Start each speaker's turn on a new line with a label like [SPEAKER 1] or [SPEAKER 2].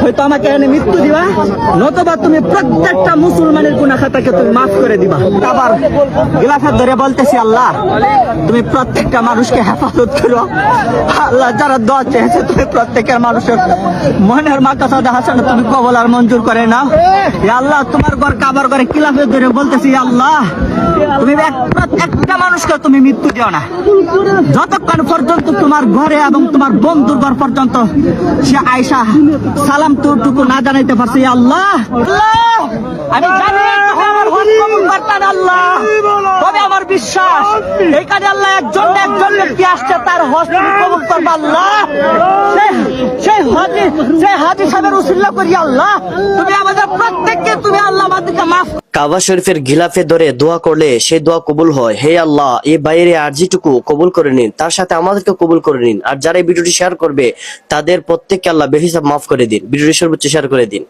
[SPEAKER 1] হয়তো আমাকে এনে মৃত্যু দিবা, নতুবা তুমি প্রত্যেকটা মুসলমানের গুনাহ খাতাকে তুমি মাফ করে দিবা। আবার গিলাফত ধরে বলতেছি, আল্লাহ তুমি প্রত্যেকটা মানুষকে হেফাজত করো। আল্লাহ যারা দোয়া চেয়েছে তুমি প্রত্যেকের মানুষের মনের মাকাসাদে হাসান তুমি কবুল আর মঞ্জুর করে নাও। ইয়া আল্লাহ তোমার ঘর কাবার ঘরে গিলাফত ধরে বলতেছি, আল্লাহ তুমি প্রত্যেকটা মানুষকে তুমি মৃত্যু দিও না, যতক্ষণ পর্যন্ত তোমার ঘরে এবং তোমার বন্ধুর ঘর পর্যন্ত সে আয়েশা সালাম টুকু না জানাইতে পারছে। আল্লাহ আমি জানি আমার হজ কবুল করতেন আল্লাহ, তবে আমার বিশ্বাস এখানে আল্লাহ একজন ব্যক্তি আসছে, তার হজ তুমি কবুল করবে আল্লাহ। সেই হাজী সাহেবের উসিলা করি আল্লাহ তুমি আমাদের প্রত্যেককে তুমি আল্লাহ আমাদেরকে মাফ।
[SPEAKER 2] কাবা শরীফের গিলাফে ধরে দোয়া করলে সেই দোয়া কবুল হয়। হে আল্লাহ, এই বাইরে আরজিটুকু কবুল করে নিন, তার সাথে আমাদেরকে কবুল করে নিন। আর যারা এই ভিডিওটি শেয়ার করবে তাদের প্রত্যেককে আল্লাহ বেহিসাব মাফ করে দিন। ভিডিওটি সর্বোচ্চ শেয়ার করে দিন।